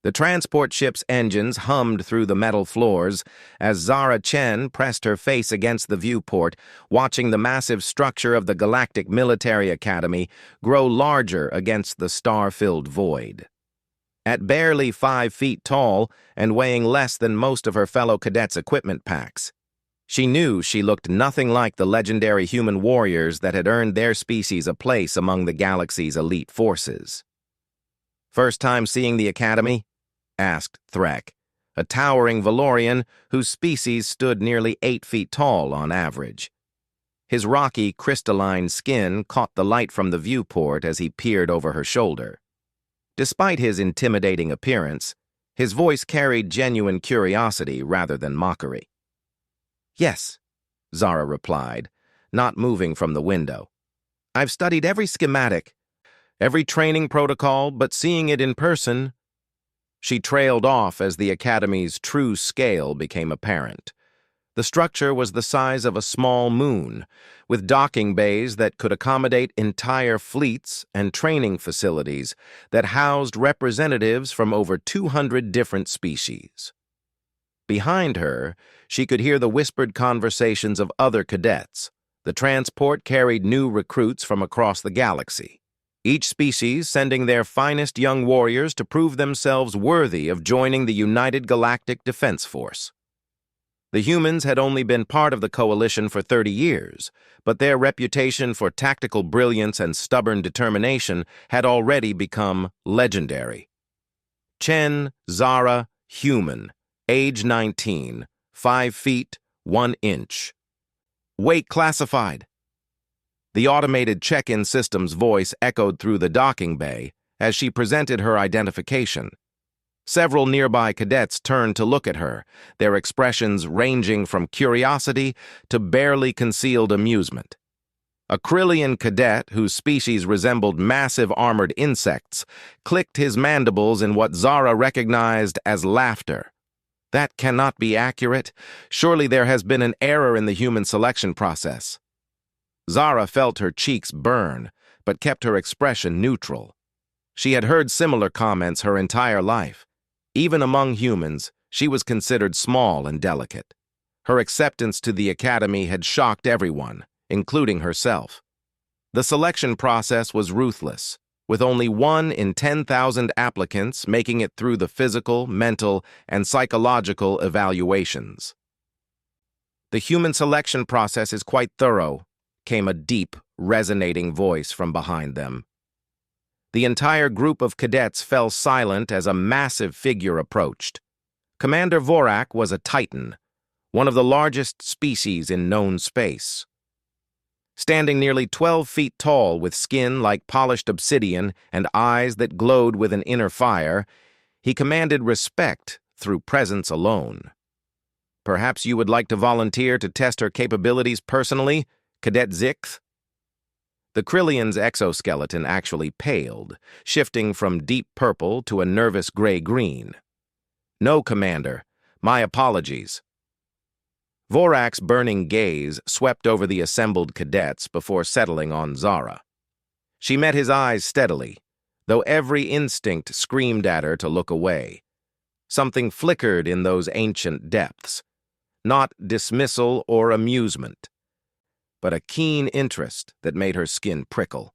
The transport ship's engines hummed through the metal floors as Zara Chen pressed her face against the viewport, watching the massive structure of the Galactic Military Academy grow larger against the star-filled void. At barely 5 feet tall and weighing less than most of her fellow cadets' equipment packs, she knew she looked nothing like the legendary human warriors that had earned their species a place among the galaxy's elite forces. "First time seeing the Academy?" asked Threk, a towering Valorian whose species stood nearly 8 feet tall on average. His rocky, crystalline skin caught the light from the viewport as he peered over her shoulder. Despite his intimidating appearance, his voice carried genuine curiosity rather than mockery. "Yes," Zara replied, not moving from the window. "I've studied every schematic, every training protocol, but seeing it in person—" She trailed off as the Academy's true scale became apparent. The structure was the size of a small moon, with docking bays that could accommodate entire fleets and training facilities that housed representatives from over 200 different species. Behind her, she could hear the whispered conversations of other cadets. The transport carried new recruits from across the galaxy, each species sending their finest young warriors to prove themselves worthy of joining the United Galactic Defense Force. The humans had only been part of the coalition for 30 years, but their reputation for tactical brilliance and stubborn determination had already become legendary. Chen Zara, human, age 19, 5 feet, 1 inch. Weight classified. The automated check-in system's voice echoed through the docking bay as she presented her identification. Several nearby cadets turned to look at her, their expressions ranging from curiosity to barely concealed amusement. A Krillian cadet, whose species resembled massive armored insects, clicked his mandibles in what Zara recognized as laughter. "That cannot be accurate. Surely there has been an error in the human selection process." Zara felt her cheeks burn, but kept her expression neutral. She had heard similar comments her entire life. Even among humans, she was considered small and delicate. Her acceptance to the Academy had shocked everyone, including herself. The selection process was ruthless, with only 1 in 10,000 applicants making it through the physical, mental, and psychological evaluations. "The human selection process is quite thorough," came a deep, resonating voice from behind them. The entire group of cadets fell silent as a massive figure approached. Commander Vorak was a Titan, one of the largest species in known space. Standing nearly 12 feet tall with skin like polished obsidian and eyes that glowed with an inner fire, he commanded respect through presence alone. "Perhaps you would like to volunteer to test her capabilities personally, Cadet Zixth?" The Krillian's exoskeleton actually paled, shifting from deep purple to a nervous gray-green. "No, Commander. My apologies." Vorak's burning gaze swept over the assembled cadets before settling on Zara. She met his eyes steadily, though every instinct screamed at her to look away. Something flickered in those ancient depths. Not dismissal or amusement, but a keen interest that made her skin prickle.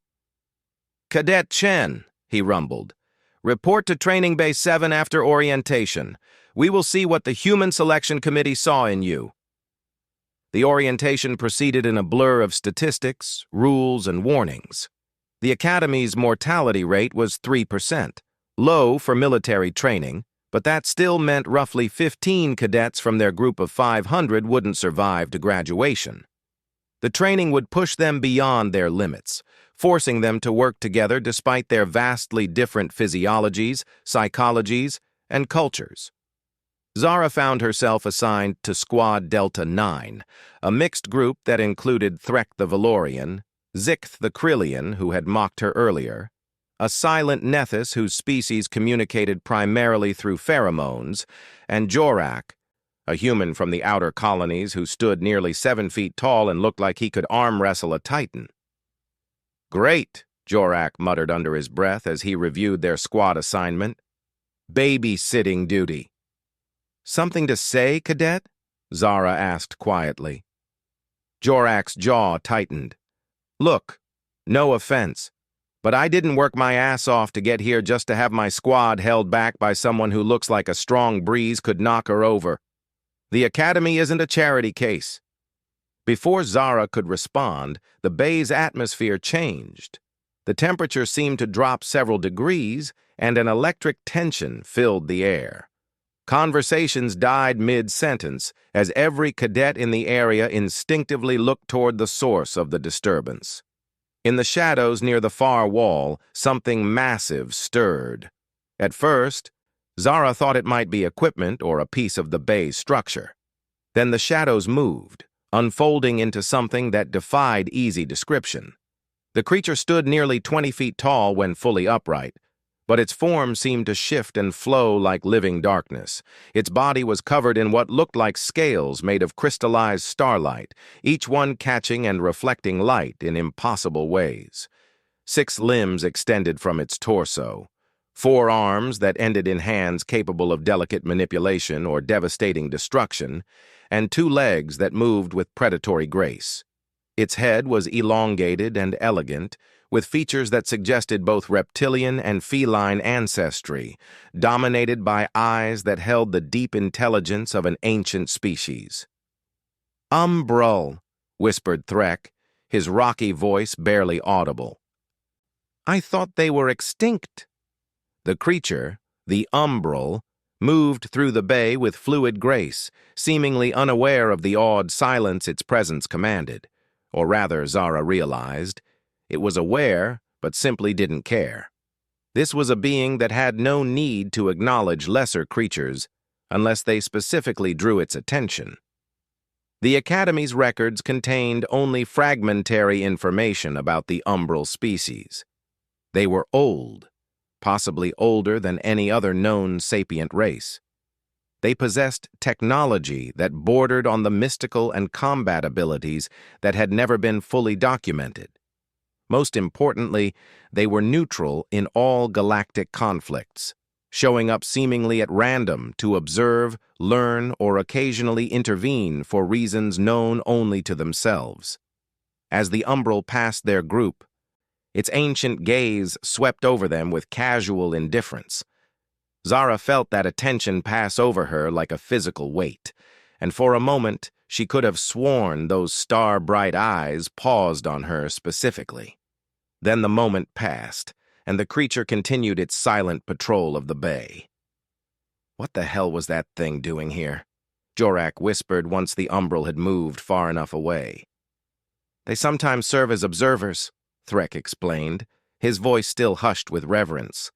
"Cadet Chen," he rumbled, "report to Training Base 7 after orientation. We will see what the Human Selection Committee saw in you." The orientation proceeded in a blur of statistics, rules, and warnings. The Academy's mortality rate was 3%, low for military training, but that still meant roughly 15 cadets from their group of 500 wouldn't survive to graduation. The training would push them beyond their limits, forcing them to work together despite their vastly different physiologies, psychologies, and cultures. Zara found herself assigned to Squad Delta 9, a mixed group that included Threk the Valorian, Zixth the Krillian, who had mocked her earlier, a silent Nethys whose species communicated primarily through pheromones, and Jorak, a human from the outer colonies who stood nearly 7 feet tall and looked like he could arm wrestle a Titan. "Great," Jorak muttered under his breath as he reviewed their squad assignment. Babysitting duty. Something to say, Cadet? Zara asked quietly. Jorak's jaw tightened. Look, no offense, but I didn't work my ass off to get here just to have my squad held back by someone who looks like a strong breeze could knock her over. The Academy isn't a charity case. Before Zara could respond, the bay's atmosphere changed. The temperature seemed to drop several degrees, and an electric tension filled the air. Conversations died mid-sentence as every cadet in the area instinctively looked toward the source of the disturbance. In the shadows near the far wall, something massive stirred. At first, Zara thought it might be equipment or a piece of the bay's structure. Then the shadows moved, unfolding into something that defied easy description. The creature stood nearly 20 feet tall when fully upright, but its form seemed to shift and flow like living darkness. Its body was covered in what looked like scales made of crystallized starlight, each one catching and reflecting light in impossible ways. 6 limbs extended from its torso, 4 arms that ended in hands capable of delicate manipulation or devastating destruction, and 2 legs that moved with predatory grace. Its head was elongated and elegant, with features that suggested both reptilian and feline ancestry, dominated by eyes that held the deep intelligence of an ancient species. "Umbrul," whispered Threk, his rocky voice barely audible. "I thought they were extinct." The creature, the Umbrul, moved through the bay with fluid grace, seemingly unaware of the awed silence its presence commanded. Or rather, Zara realized, it was aware, but simply didn't care. This was a being that had no need to acknowledge lesser creatures unless they specifically drew its attention. The Academy's records contained only fragmentary information about the Umbrul species. They were old, possibly older than any other known sapient race. They possessed technology that bordered on the mystical and combat abilities that had never been fully documented. Most importantly, they were neutral in all galactic conflicts, showing up seemingly at random to observe, learn, or occasionally intervene for reasons known only to themselves. As the Umbrul passed their group, its ancient gaze swept over them with casual indifference. Zara felt that attention pass over her like a physical weight, and for a moment she could have sworn those star-bright eyes paused on her specifically. Then the moment passed, and the creature continued its silent patrol of the bay. "What the hell was that thing doing here?" Jorak whispered once the Umbrul had moved far enough away. "They sometimes serve as observers," Threk explained, his voice still hushed with reverence.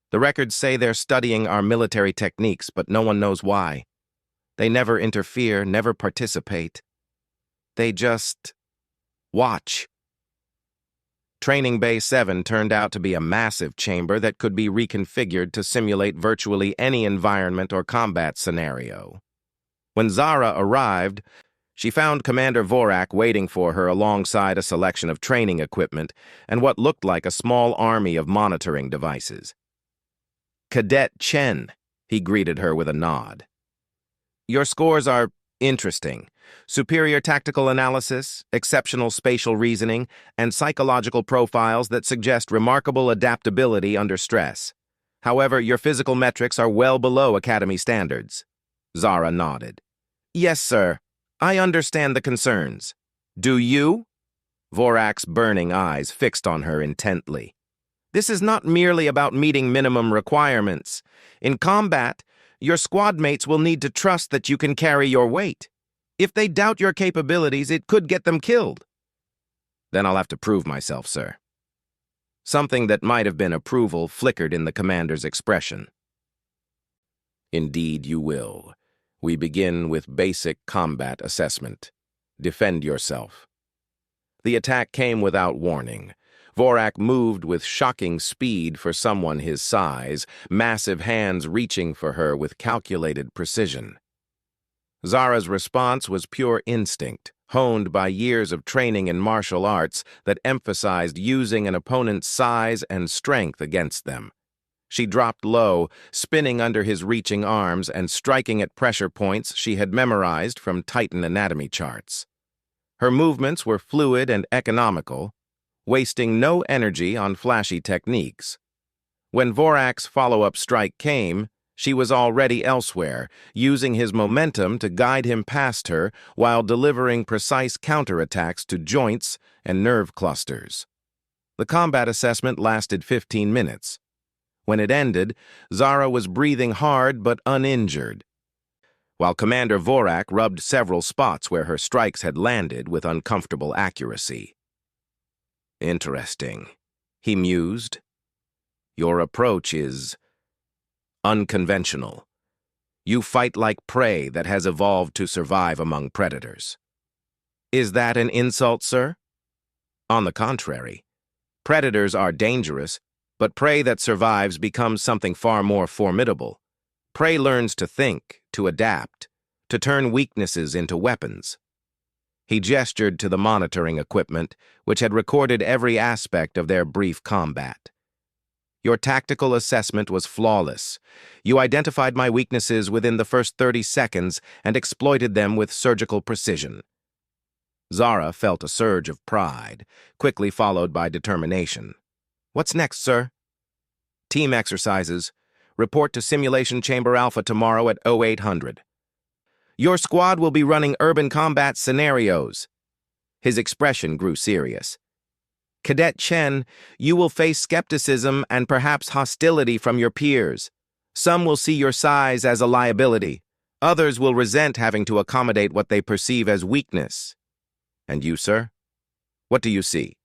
"The records say they're studying our military techniques, but no one knows why. They never interfere, never participate. They just watch." Training Bay 7 turned out to be a massive chamber that could be reconfigured to simulate virtually any environment or combat scenario. When Zara arrived, she found Commander Vorak waiting for her alongside a selection of training equipment and what looked like a small army of monitoring devices. "Cadet Chen," he greeted her with a nod. "Your scores are interesting. Superior tactical analysis, exceptional spatial reasoning, and psychological profiles that suggest remarkable adaptability under stress. However, your physical metrics are well below Academy standards." Zara nodded. "Yes, sir. I understand the concerns. Do you?" Vorak's burning eyes fixed on her intently. "This is not merely about meeting minimum requirements. In combat, your squad mates will need to trust that you can carry your weight. If they doubt your capabilities, it could get them killed." "Then I'll have to prove myself, sir." Something that might have been approval flickered in the commander's expression. "Indeed you will. We begin with basic combat assessment. Defend yourself." The attack came without warning. Vorak moved with shocking speed for someone his size, massive hands reaching for her with calculated precision. Zara's response was pure instinct, honed by years of training in martial arts that emphasized using an opponent's size and strength against them. She dropped low, spinning under his reaching arms and striking at pressure points she had memorized from Titan anatomy charts. Her movements were fluid and economical, wasting no energy on flashy techniques. When Vorak's follow-up strike came, she was already elsewhere, using his momentum to guide him past her while delivering precise counterattacks to joints and nerve clusters. The combat assessment lasted 15 minutes. When it ended, Zara was breathing hard but uninjured, while Commander Vorak rubbed several spots where her strikes had landed with uncomfortable accuracy. "Interesting," he mused. "Your approach is unconventional. You fight like prey that has evolved to survive among predators." "Is that an insult, sir?" "On the contrary. Predators are dangerous, but prey that survives becomes something far more formidable. Prey learns to think, to adapt, to turn weaknesses into weapons." He gestured to the monitoring equipment, which had recorded every aspect of their brief combat. "Your tactical assessment was flawless. You identified my weaknesses within the first 30 seconds and exploited them with surgical precision." Zara felt a surge of pride, quickly followed by determination. "What's next, sir?" "Team exercises. Report to Simulation Chamber Alpha tomorrow at 0800. Your squad will be running urban combat scenarios." His expression grew serious. "Cadet Chen, you will face skepticism and perhaps hostility from your peers. Some will see your size as a liability. Others will resent having to accommodate what they perceive as weakness. And you, sir? What do you see?"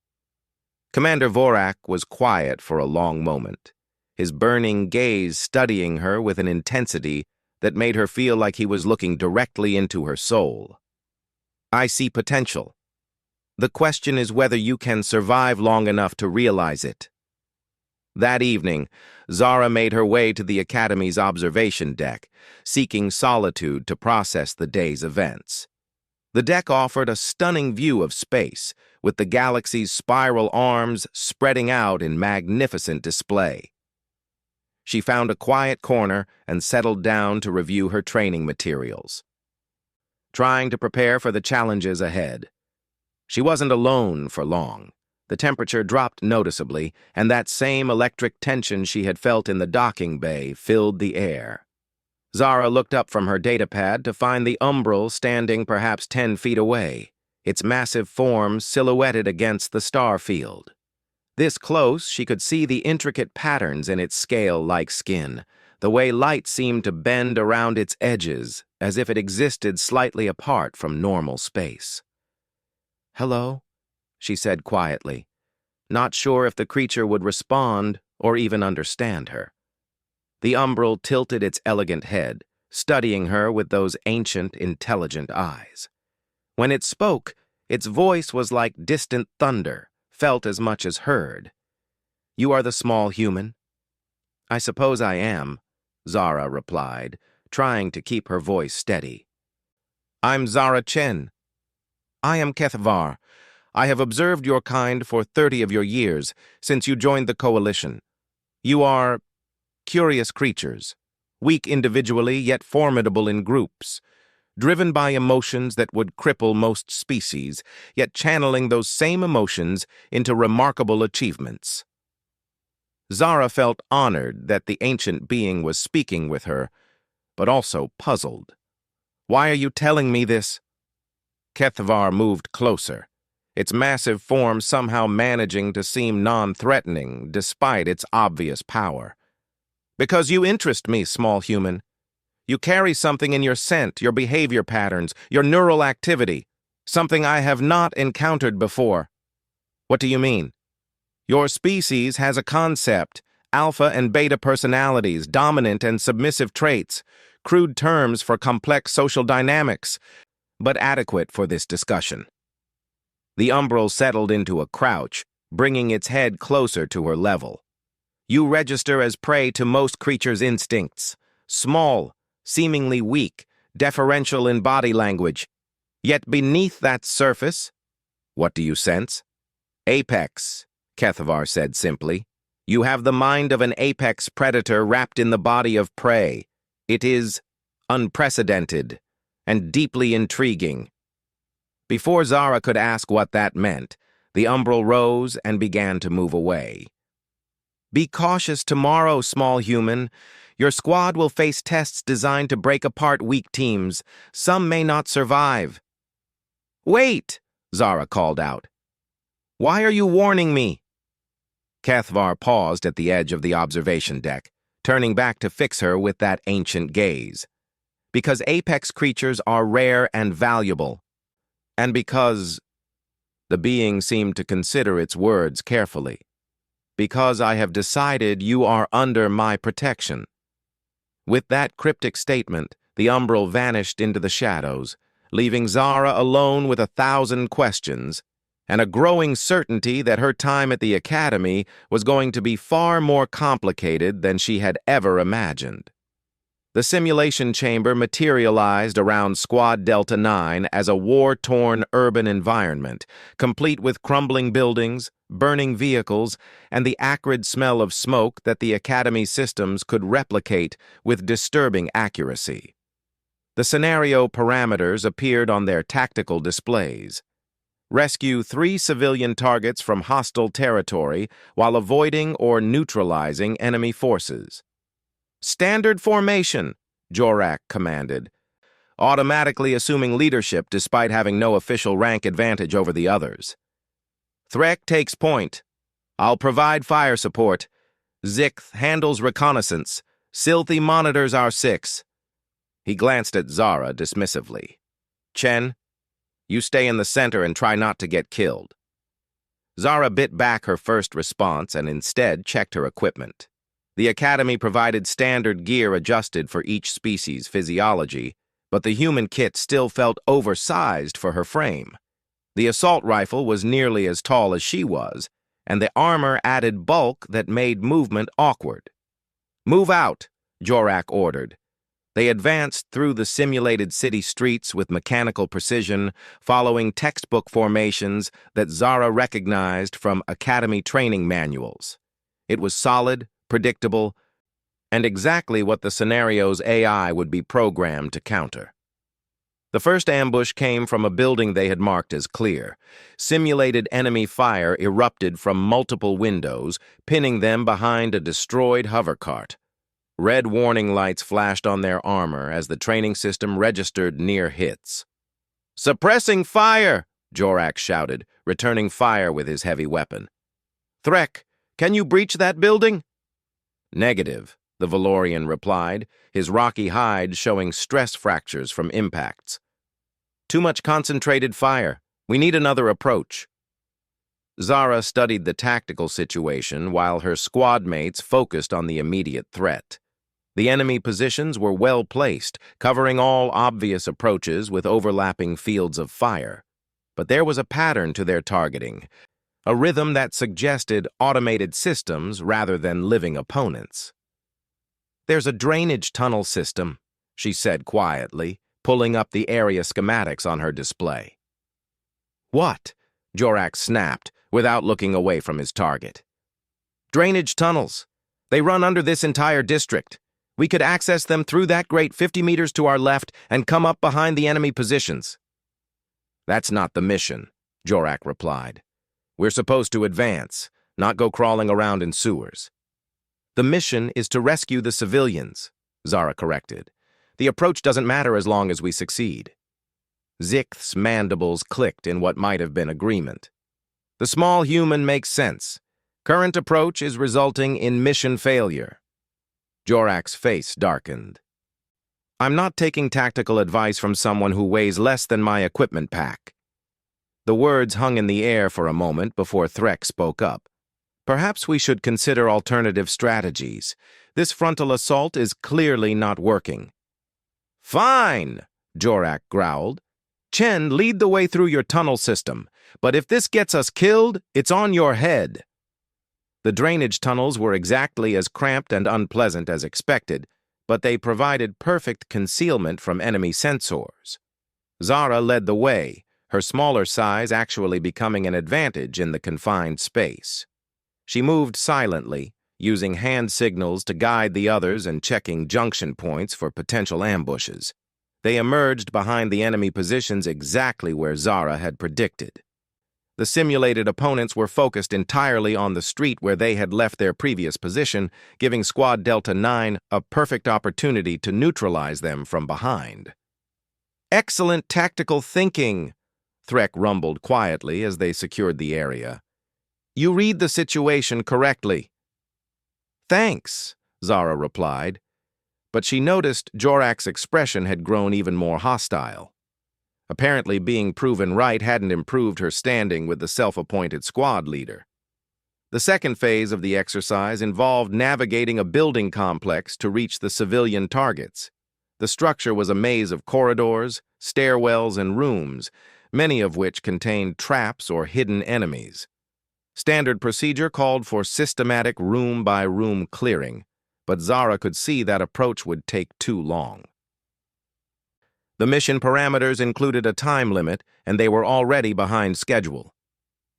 Commander Vorak was quiet for a long moment, his burning gaze studying her with an intensity that made her feel like he was looking directly into her soul. "I see potential. The question is whether you can survive long enough to realize it." That evening, Zara made her way to the Academy's observation deck, seeking solitude to process the day's events. The deck offered a stunning view of space, with the galaxy's spiral arms spreading out in magnificent display. She found a quiet corner and settled down to review her training materials, trying to prepare for the challenges ahead. She wasn't alone for long. The temperature dropped noticeably, and that same electric tension she had felt in the docking bay filled the air. Zara looked up from her datapad to find the Umbral standing perhaps 10 feet away, its massive form silhouetted against the star field. This close, she could see the intricate patterns in its scale-like skin, the way light seemed to bend around its edges, as if it existed slightly apart from normal space. "Hello," she said quietly, not sure if the creature would respond or even understand her. The Umbral tilted its elegant head, studying her with those ancient, intelligent eyes. When it spoke, its voice was like distant thunder, felt as much as heard. "You are the small human?" "I suppose I am," Zara replied, trying to keep her voice steady. "I'm Zara Chen." "I am Kethvar. I have observed your kind for 30 of your years, since you joined the Coalition. You are curious creatures, weak individually yet formidable in groups, driven by emotions that would cripple most species, yet channeling those same emotions into remarkable achievements." Zara felt honored that the ancient being was speaking with her, but also puzzled. "Why are you telling me this?" Kethvar moved closer, its massive form somehow managing to seem non-threatening despite its obvious power. "Because you interest me, small human. You carry something in your scent, your behavior patterns, your neural activity, something I have not encountered before." "What do you mean?" "Your species has a concept, alpha and beta personalities, dominant and submissive traits, crude terms for complex social dynamics, but adequate for this discussion." The Umbral settled into a crouch, bringing its head closer to her level. "You register as prey to most creatures' instincts, small, seemingly weak, deferential in body language. Yet beneath that surface, what do you sense?" "Apex," Kethvar said simply. You have the mind of an apex predator wrapped in the body of prey. It is unprecedented and deeply intriguing. Before Zara could ask what that meant, the umbral rose and began to move away. Be cautious tomorrow, small human. Your squad will face tests designed to break apart weak teams. Some may not survive. Wait, Zara called out. Why are you warning me? Cathvar paused at the edge of the observation deck, turning back to fix her with that ancient gaze. Because apex creatures are rare and valuable. And because... The being seemed to consider its words carefully. Because I have decided you are under my protection. With that cryptic statement, the umbral vanished into the shadows, leaving Zara alone with 1,000 questions and a growing certainty that her time at the academy was going to be far more complicated than she had ever imagined. The simulation chamber materialized around Squad Delta 9 as a war-torn urban environment, complete with crumbling buildings, burning vehicles, and the acrid smell of smoke that the Academy systems could replicate with disturbing accuracy. The scenario parameters appeared on their tactical displays. Rescue 3 civilian targets from hostile territory while avoiding or neutralizing enemy forces. Standard formation, Jorak commanded, automatically assuming leadership despite having no official rank advantage over the others. Threk takes point. I'll provide fire support. Zikth handles reconnaissance. Silthy monitors our 6. He glanced at Zara dismissively. Chen, you stay in the center and try not to get killed. Zara bit back her first response and instead checked her equipment. The Academy provided standard gear adjusted for each species' physiology, but the human kit still felt oversized for her frame. The assault rifle was nearly as tall as she was, and the armor added bulk that made movement awkward. Move out, Jorak ordered. They advanced through the simulated city streets with mechanical precision, following textbook formations that Zara recognized from Academy training manuals. It was solid, predictable, and exactly what the scenario's AI would be programmed to counter. The first ambush came from a building they had marked as clear. Simulated enemy fire erupted from multiple windows, pinning them behind a destroyed hover cart. Red warning lights flashed on their armor as the training system registered near hits. Suppressing fire, Jorak shouted, returning fire with his heavy weapon. Threk, can you breach that building? Negative, the Valorian replied, his rocky hide showing stress fractures from impacts. Too much concentrated fire. We need another approach. Zara studied the tactical situation while her squad mates focused on the immediate threat. The enemy positions were well placed, covering all obvious approaches with overlapping fields of fire. But there was a pattern to their targeting, a rhythm that suggested automated systems rather than living opponents. There's a drainage tunnel system, she said quietly, pulling up the area schematics on her display. What? Jorak snapped, without looking away from his target. Drainage tunnels. They run under this entire district. We could access them through that grate 50 meters to our left and come up behind the enemy positions. That's not the mission, Jorak replied. We're supposed to advance, not go crawling around in sewers. The mission is to rescue the civilians, Zara corrected. The approach doesn't matter as long as we succeed. Zikth's mandibles clicked in what might have been agreement. The small human makes sense. Current approach is resulting in mission failure. Jorak's face darkened. I'm not taking tactical advice from someone who weighs less than my equipment pack. The words hung in the air for a moment before Threk spoke up. Perhaps we should consider alternative strategies. This frontal assault is clearly not working. Fine, Jorak growled. Chen, lead the way through your tunnel system, but if this gets us killed, it's on your head. The drainage tunnels were exactly as cramped and unpleasant as expected, but they provided perfect concealment from enemy sensors. Zara led the way, her smaller size actually becoming an advantage in the confined space. She moved silently, using hand signals to guide the others and checking junction points for potential ambushes. They emerged behind the enemy positions exactly where Zara had predicted. The simulated opponents were focused entirely on the street where they had left their previous position, giving Squad Delta 9 a perfect opportunity to neutralize them from behind. "Excellent tactical thinking," Threk rumbled quietly as they secured the area. "You read the situation correctly." "Thanks," Zara replied, but she noticed Jorak's expression had grown even more hostile. Apparently, being proven right hadn't improved her standing with the self-appointed squad leader. The second phase of the exercise involved navigating a building complex to reach the civilian targets. The structure was a maze of corridors, stairwells, and rooms, many of which contained traps or hidden enemies. Standard procedure called for systematic room-by-room clearing, but Zara could see that approach would take too long. The mission parameters included a time limit, and they were already behind schedule.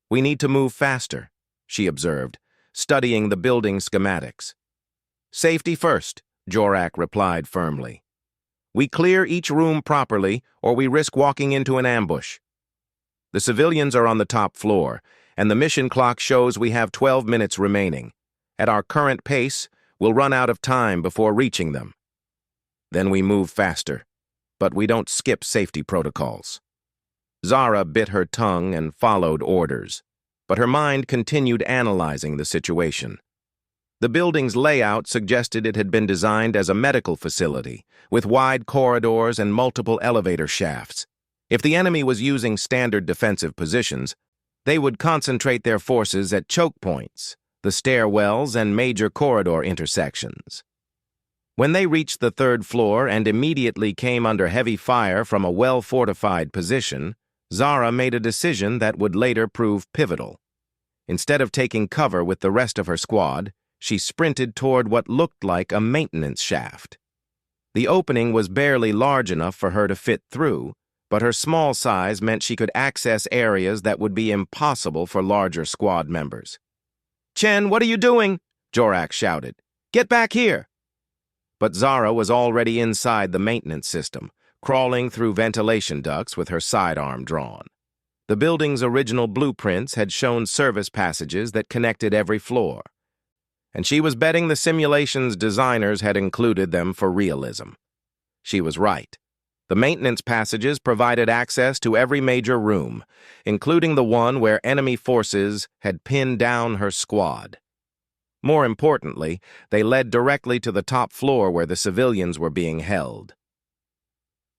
"We need to move faster," she observed, studying the building schematics. "Safety first," Jorak replied firmly. "We clear each room properly, or we risk walking into an ambush. The civilians are on the top floor, and the mission clock shows we have 12 minutes remaining. At our current pace, we'll run out of time before reaching them. Then we move faster, but we don't skip safety protocols." Zara bit her tongue and followed orders, but her mind continued analyzing the situation. The building's layout suggested it had been designed as a medical facility, with wide corridors and multiple elevator shafts. If the enemy was using standard defensive positions, they would concentrate their forces at choke points, the stairwells, and major corridor intersections. When they reached the third floor and immediately came under heavy fire from a well-fortified position, Zara made a decision that would later prove pivotal. Instead of taking cover with the rest of her squad, she sprinted toward what looked like a maintenance shaft. The opening was barely large enough for her to fit through, but her small size meant she could access areas that would be impossible for larger squad members. "Chen, what are you doing?" Jorak shouted. "Get back here!" But Zara was already inside the maintenance system, crawling through ventilation ducts with her sidearm drawn. The building's original blueprints had shown service passages that connected every floor, and she was betting the simulation's designers had included them for realism. She was right. The maintenance passages provided access to every major room, including the one where enemy forces had pinned down her squad. More importantly, they led directly to the top floor where the civilians were being held.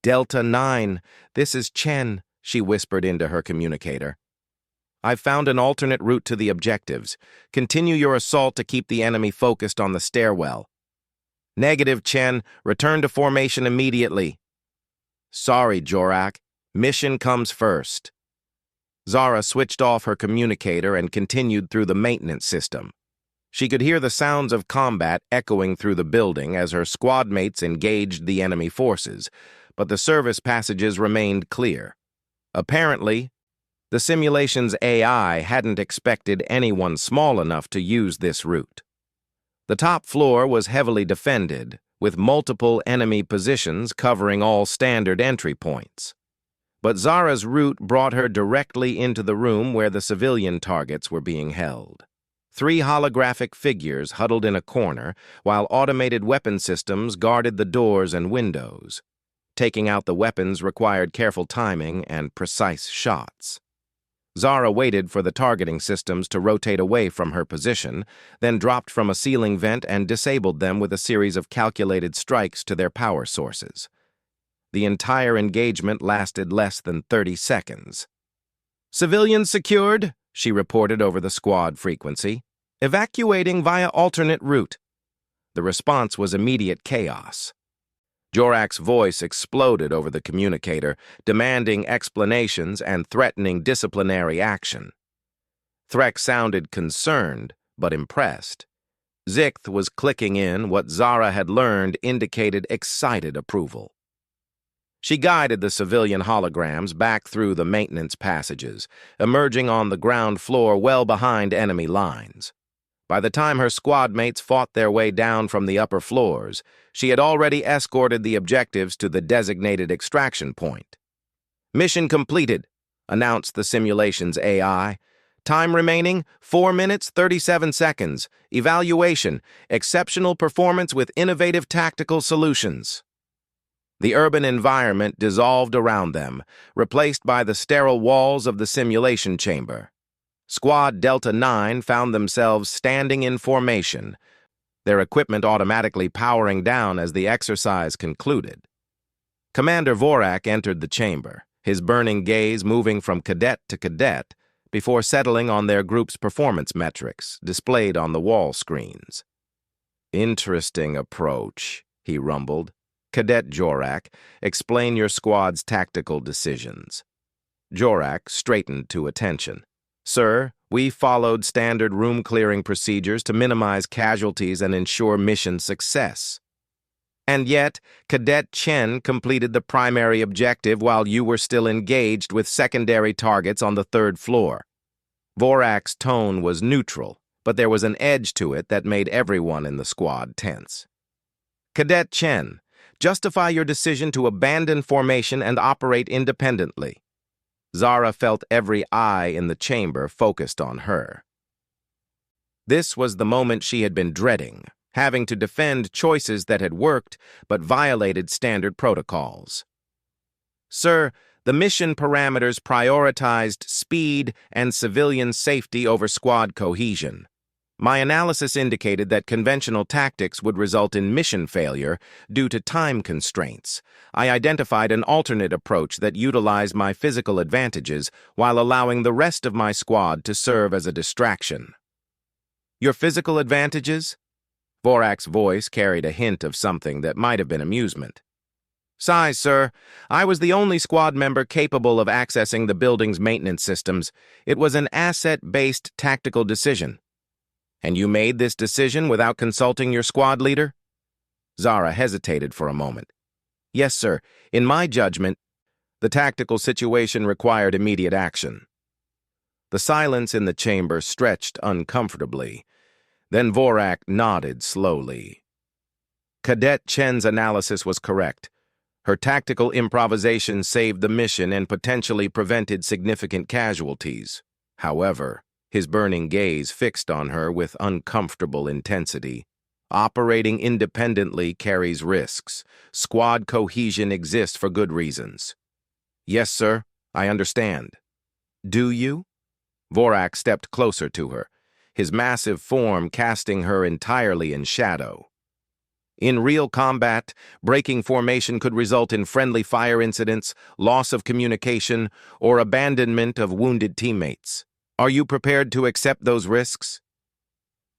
"Delta 9, this is Chen," she whispered into her communicator. "I've found an alternate route to the objectives. Continue your assault to keep the enemy focused on the stairwell." "Negative, Chen. Return to formation immediately." "Sorry, Jorak. Mission comes first." Zara switched off her communicator and continued through the maintenance system. She could hear the sounds of combat echoing through the building as her squad mates engaged the enemy forces, but the service passages remained clear. Apparently, the simulation's AI hadn't expected anyone small enough to use this route. The top floor was heavily defended, with multiple enemy positions covering all standard entry points. But Zara's route brought her directly into the room where the civilian targets were being held. 3 holographic figures huddled in a corner, while automated weapon systems guarded the doors and windows. Taking out the weapons required careful timing and precise shots. Zara waited for the targeting systems to rotate away from her position, then dropped from a ceiling vent and disabled them with a series of calculated strikes to their power sources. The entire engagement lasted less than 30 seconds. "Civilians secured," she reported over the squad frequency. "Evacuating via alternate route." The response was immediate chaos. Jorak's voice exploded over the communicator, demanding explanations and threatening disciplinary action. Threk sounded concerned, but impressed. Zikth was clicking in what Zara had learned indicated excited approval. She guided the civilian holograms back through the maintenance passages, emerging on the ground floor well behind enemy lines. By the time her squad mates fought their way down from the upper floors, she had already escorted the objectives to the designated extraction point. "Mission completed," announced the simulation's AI. "Time remaining, 4 minutes, 37 seconds. Evaluation, exceptional performance with innovative tactical solutions." The urban environment dissolved around them, replaced by the sterile walls of the simulation chamber. Squad Delta 9 found themselves standing in formation, their equipment automatically powering down as the exercise concluded. Commander Vorak entered the chamber, his burning gaze moving from cadet to cadet before settling on their group's performance metrics displayed on the wall screens. "Interesting approach," he rumbled. "Cadet Jorak, explain your squad's tactical decisions." Jorak straightened to attention. "Sir, we followed standard room-clearing procedures to minimize casualties and ensure mission success." "And yet, Cadet Chen completed the primary objective while you were still engaged with secondary targets on the 3rd floor." Vorak's tone was neutral, but there was an edge to it that made everyone in the squad tense. "Cadet Chen, justify your decision to abandon formation and operate independently." Zara felt every eye in the chamber focused on her. This was the moment she had been dreading, having to defend choices that had worked but violated standard protocols. "Sir, the mission parameters prioritized speed and civilian safety over squad cohesion. My analysis indicated that conventional tactics would result in mission failure due to time constraints. I identified an alternate approach that utilized my physical advantages while allowing the rest of my squad to serve as a distraction." "Your physical advantages?" Vorak's voice carried a hint of something that might have been amusement. "Size, sir. I was the only squad member capable of accessing the building's maintenance systems. It was an asset-based tactical decision." "And you made this decision without consulting your squad leader?" Zara hesitated for a moment. "Yes, sir. In my judgment, the tactical situation required immediate action." The silence in the chamber stretched uncomfortably. Then Vorak nodded slowly. Cadet Chen's analysis was correct. Her tactical improvisation saved the mission and potentially prevented significant casualties. However, his burning gaze fixed on her with uncomfortable intensity. "Operating independently carries risks. Squad cohesion exists for good reasons." "Yes, sir, I understand." "Do you?" Vorak stepped closer to her, his massive form casting her entirely in shadow. "In real combat, breaking formation could result in friendly fire incidents, loss of communication, or abandonment of wounded teammates. Are you prepared to accept those risks?"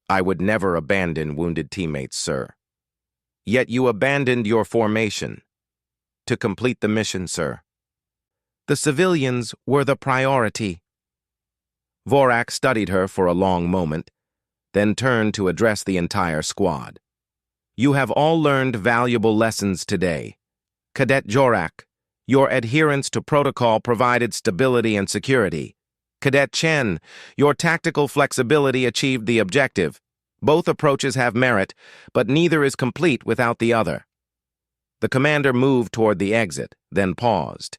"I would never abandon wounded teammates, sir." "Yet you abandoned your formation." "To complete the mission, sir." "The civilians were the priority." Vorak studied her for a long moment, then turned to address the entire squad. "You have all learned valuable lessons today. Cadet Jorak, your adherence to protocol provided stability and security. Cadet Chen, your tactical flexibility achieved the objective. Both approaches have merit, but neither is complete without the other." The commander moved toward the exit, then paused.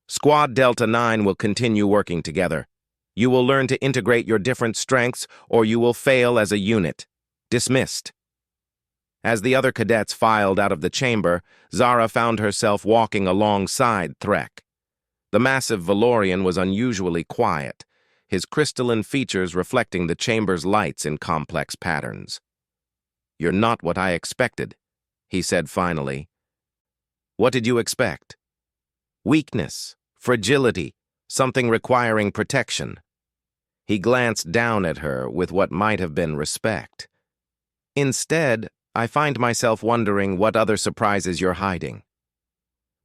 "Squad Delta 9 will continue working together. You will learn to integrate your different strengths, or you will fail as a unit. Dismissed." As the other cadets filed out of the chamber, Zara found herself walking alongside Threk. The massive Valorian was unusually quiet, his crystalline features reflecting the chamber's lights in complex patterns. "You're not what I expected," he said finally. "What did you expect?" "Weakness, fragility, something requiring protection." He glanced down at her with what might have been respect. "Instead, I find myself wondering what other surprises you're hiding."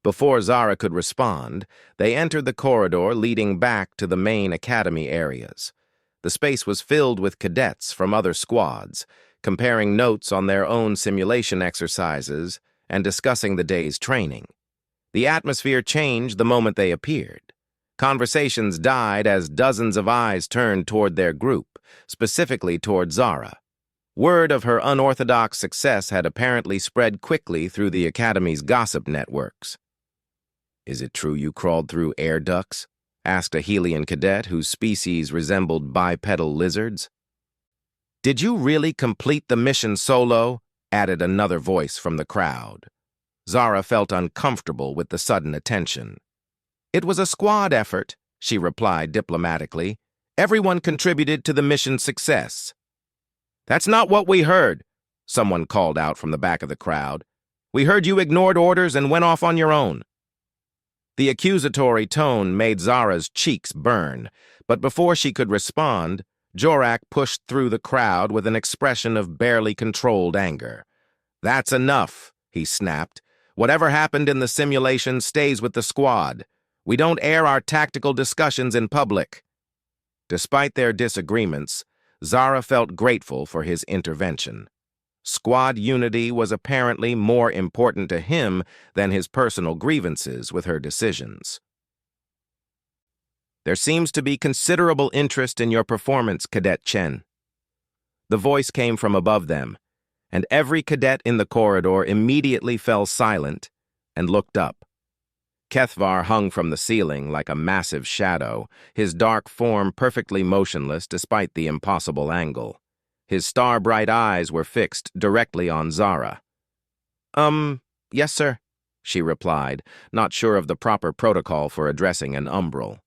Before Zara could respond, they entered the corridor leading back to the main academy areas. The space was filled with cadets from other squads, comparing notes on their own simulation exercises and discussing the day's training. The atmosphere changed the moment they appeared. Conversations died as dozens of eyes turned toward their group, specifically toward Zara. Word of her unorthodox success had apparently spread quickly through the Academy's gossip networks. "Is it true you crawled through air ducts?" asked a Helian cadet whose species resembled bipedal lizards. "Did you really complete the mission solo?" added another voice from the crowd. Zara felt uncomfortable with the sudden attention. "It was a squad effort," she replied diplomatically. "Everyone contributed to the mission's success." "That's not what we heard," someone called out from the back of the crowd. "We heard you ignored orders and went off on your own." The accusatory tone made Zara's cheeks burn, but before she could respond, Jorak pushed through the crowd with an expression of barely controlled anger. "That's enough," he snapped. "Whatever happened in the simulation stays with the squad. We don't air our tactical discussions in public." Despite their disagreements, Zara felt grateful for his intervention. Squad unity was apparently more important to him than his personal grievances with her decisions. "There seems to be considerable interest in your performance, Cadet Chen." The voice came from above them, and every cadet in the corridor immediately fell silent and looked up. Kethvar hung from the ceiling like a massive shadow, his dark form perfectly motionless despite the impossible angle. His star-bright eyes were fixed directly on Zara. Yes, sir," she replied, not sure of the proper protocol for addressing an umbral.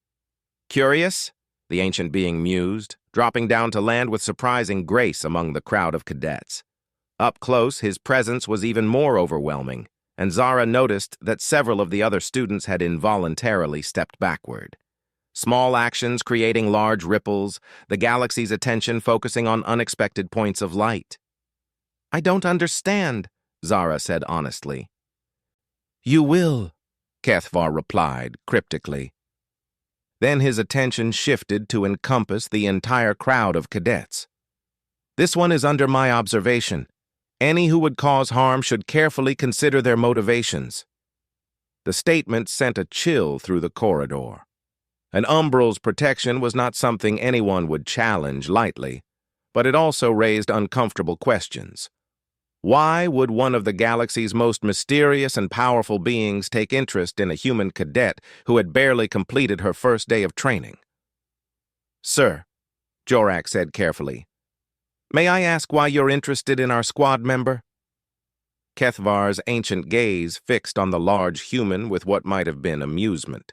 "Curious?" the ancient being mused, dropping down to land with surprising grace among the crowd of cadets. Up close, his presence was even more overwhelming, and Zara noticed that several of the other students had involuntarily stepped backward. Small actions creating large ripples, the galaxy's attention focusing on unexpected points of light. "I don't understand," Zara said honestly. "You will," Kethvar replied cryptically. Then his attention shifted to encompass the entire crowd of cadets. "This one is under my observation. Any who would cause harm should carefully consider their motivations." The statement sent a chill through the corridor. An umbral's protection was not something anyone would challenge lightly, but it also raised uncomfortable questions. Why would one of the galaxy's most mysterious and powerful beings take interest in a human cadet who had barely completed her first day of training? "Sir," Jorak said carefully, "may I ask why you're interested in our squad member?" Kethvar's ancient gaze fixed on the large human with what might have been amusement.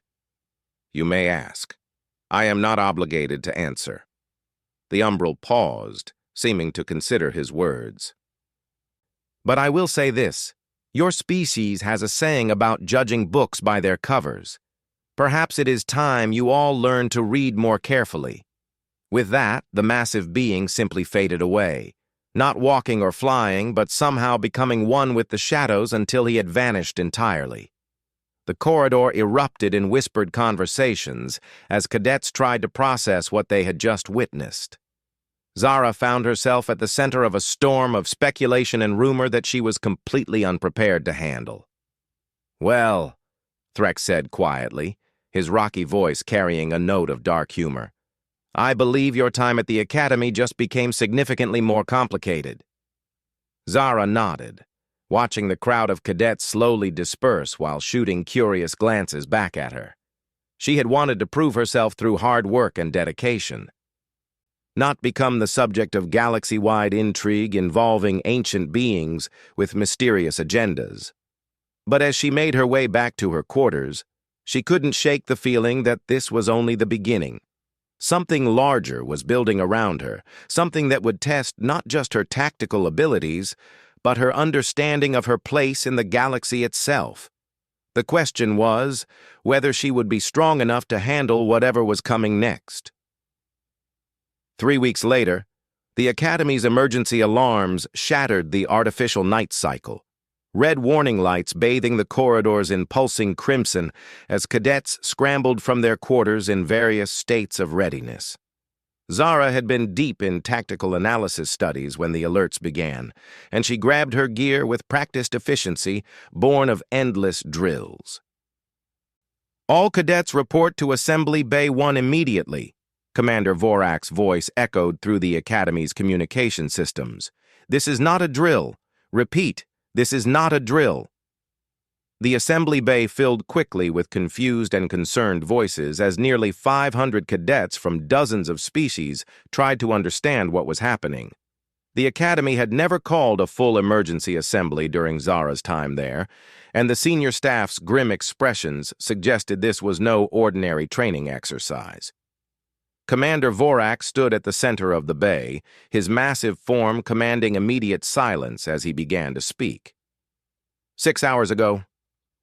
"You may ask. I am not obligated to answer." The umbral paused, seeming to consider his words. "But I will say this. Your species has a saying about judging books by their covers. Perhaps it is time you all learn to read more carefully." With that, the massive being simply faded away, not walking or flying, but somehow becoming one with the shadows until he had vanished entirely. The corridor erupted in whispered conversations as cadets tried to process what they had just witnessed. Zara found herself at the center of a storm of speculation and rumor that she was completely unprepared to handle. "Well," Threk said quietly, his rocky voice carrying a note of dark humor, "I believe your time at the Academy just became significantly more complicated." Zara nodded, watching the crowd of cadets slowly disperse while shooting curious glances back at her. She had wanted to prove herself through hard work and dedication, not become the subject of galaxy-wide intrigue involving ancient beings with mysterious agendas. But as she made her way back to her quarters, she couldn't shake the feeling that this was only the beginning. Something larger was building around her, something that would test not just her tactical abilities, but her understanding of her place in the galaxy itself. The question was whether she would be strong enough to handle whatever was coming next. 3 weeks later, the Academy's emergency alarms shattered the artificial night cycle, red warning lights bathing the corridors in pulsing crimson as cadets scrambled from their quarters in various states of readiness. Zara had been deep in tactical analysis studies when the alerts began, and she grabbed her gear with practiced efficiency born of endless drills. All cadets report to Assembly Bay 1 immediately. Commander Vorak's voice echoed through the Academy's communication systems. This is not a drill. Repeat, this is not a drill. The assembly bay filled quickly with confused and concerned voices as nearly 500 cadets from dozens of species tried to understand what was happening. The Academy had never called a full emergency assembly during Zara's time there, and the senior staff's grim expressions suggested this was no ordinary training exercise. Commander Vorak stood at the center of the bay, his massive form commanding immediate silence as he began to speak. 6 hours ago,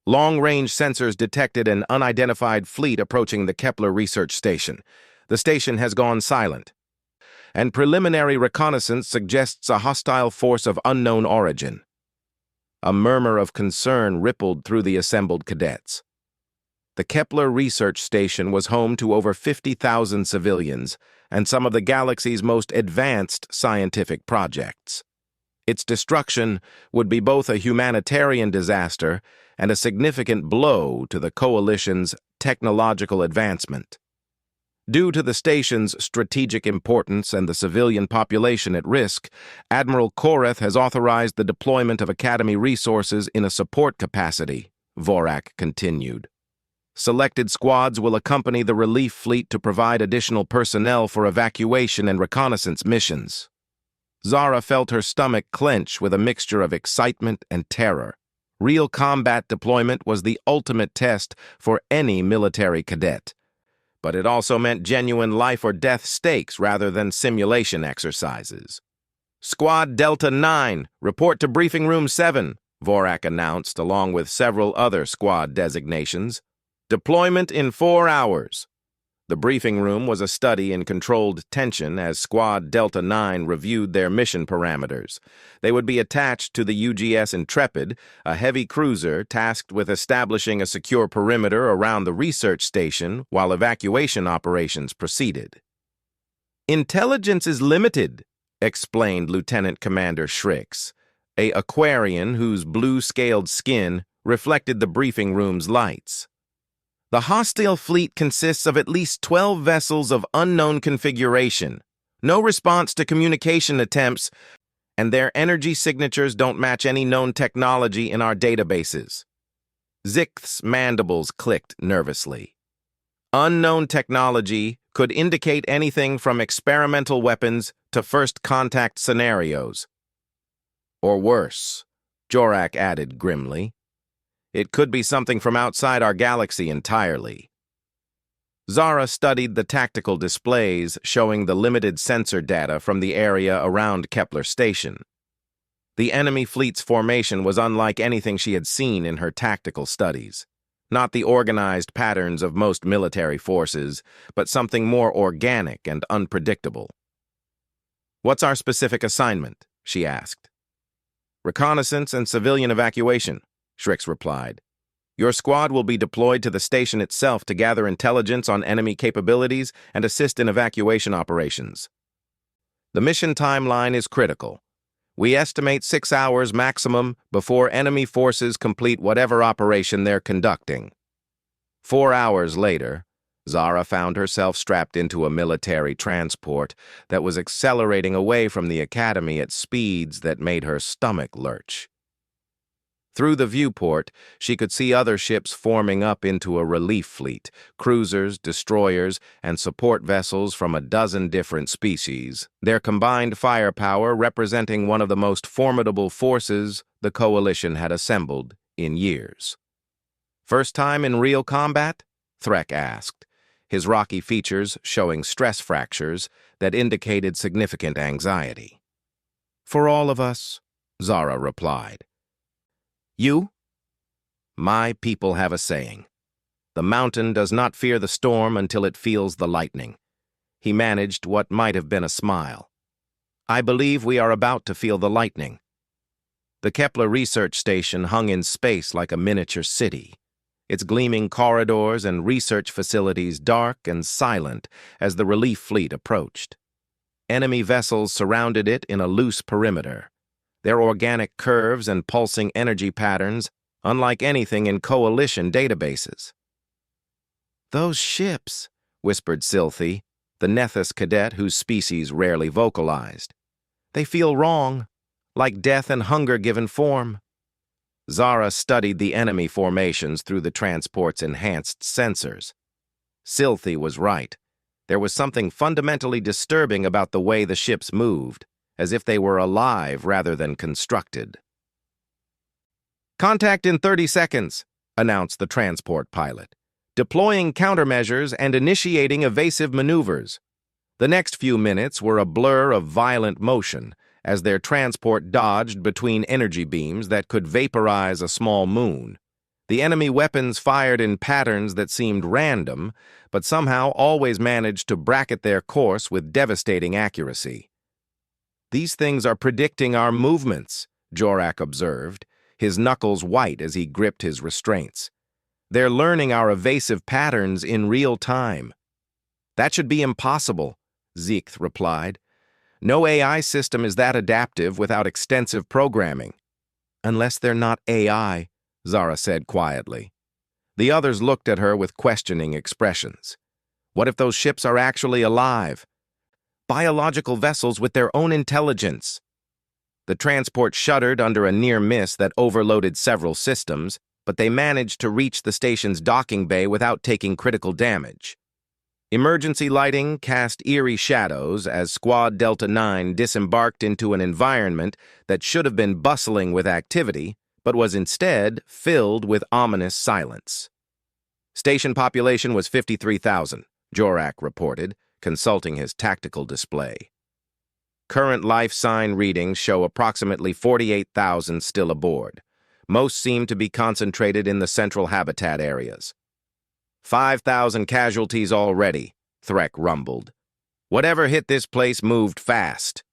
long-range sensors detected an unidentified fleet approaching the Kepler research station. The station has gone silent, and preliminary reconnaissance suggests a hostile force of unknown origin. A murmur of concern rippled through the assembled cadets. The Kepler research station was home to over 50,000 civilians and some of the galaxy's most advanced scientific projects. Its destruction would be both a humanitarian disaster and a significant blow to the Coalition's technological advancement. Due to the station's strategic importance and the civilian population at risk, Admiral Koreth has authorized the deployment of Academy resources in a support capacity, Vorak continued. Selected squads will accompany the relief fleet to provide additional personnel for evacuation and reconnaissance missions. Zara felt her stomach clench with a mixture of excitement and terror. Real combat deployment was the ultimate test for any military cadet. But it also meant genuine life-or-death stakes rather than simulation exercises. Squad Delta 9, report to Briefing Room 7, Vorak announced, along with several other squad designations. Deployment in 4 hours. The briefing room was a study in controlled tension as Squad Delta 9 reviewed their mission parameters. They would be attached to the UGS Intrepid, a heavy cruiser tasked with establishing a secure perimeter around the research station while evacuation operations proceeded. Intelligence is limited, explained Lieutenant Commander Shrix, a Aquarian whose blue-scaled skin reflected the briefing room's lights. The hostile fleet consists of at least 12 vessels of unknown configuration, no response to communication attempts, and their energy signatures don't match any known technology in our databases. Zix's mandibles clicked nervously. Unknown technology could indicate anything from experimental weapons to first contact scenarios. Or worse, Jorak added grimly. It could be something from outside our galaxy entirely. Zara studied the tactical displays showing the limited sensor data from the area around Kepler Station. The enemy fleet's formation was unlike anything she had seen in her tactical studies. Not the organized patterns of most military forces, but something more organic and unpredictable. "What's our specific assignment?" she asked. "Reconnaissance and civilian evacuation," Shrix replied. "Your squad will be deployed to the station itself to gather intelligence on enemy capabilities and assist in evacuation operations. The mission timeline is critical. We estimate 6 hours maximum before enemy forces complete whatever operation they're conducting." 4 hours later, Zara found herself strapped into a military transport that was accelerating away from the Academy at speeds that made her stomach lurch. Through the viewport, she could see other ships forming up into a relief fleet, cruisers, destroyers, and support vessels from a dozen different species, their combined firepower representing one of the most formidable forces the Coalition had assembled in years. "First time in real combat?" Threk asked, his rocky features showing stress fractures that indicated significant anxiety. "For all of us," Zara replied. "You?" "My people have a saying. The mountain does not fear the storm until it feels the lightning." He managed what might have been a smile. "I believe we are about to feel the lightning." The Kepler research station hung in space like a miniature city, its gleaming corridors and research facilities dark and silent as the relief fleet approached. Enemy vessels surrounded it in a loose perimeter, their organic curves and pulsing energy patterns unlike anything in Coalition databases. "Those ships," whispered Silthy, the Nethys cadet whose species rarely vocalized. "They feel wrong, like death and hunger given form." Zara studied the enemy formations through the transport's enhanced sensors. Silthy was right. There was something fundamentally disturbing about the way the ships moved, as if they were alive rather than constructed. "Contact in 30 seconds, announced the transport pilot, deploying countermeasures and initiating evasive maneuvers. The next few minutes were a blur of violent motion, as their transport dodged between energy beams that could vaporize a small moon. The enemy weapons fired in patterns that seemed random, but somehow always managed to bracket their course with devastating accuracy. "These things are predicting our movements," Jorak observed, his knuckles white as he gripped his restraints. "They're learning our evasive patterns in real time." "That should be impossible," Zicht replied. "No AI system is that adaptive without extensive programming." "Unless they're not AI," Zara said quietly. The others looked at her with questioning expressions. What if those ships are actually alive? Biological vessels with their own intelligence. The transport shuddered under a near miss that overloaded several systems, but they managed to reach the station's docking bay without taking critical damage. Emergency lighting cast eerie shadows as Squad Delta 9 disembarked into an environment that should have been bustling with activity, but was instead filled with ominous silence. Station population was 53,000, Jorak reported, consulting his tactical display. Current life sign readings show approximately 48,000 still aboard. Most seem to be concentrated in the central habitat areas. 5,000 casualties already, Threk rumbled. Whatever hit this place moved fast.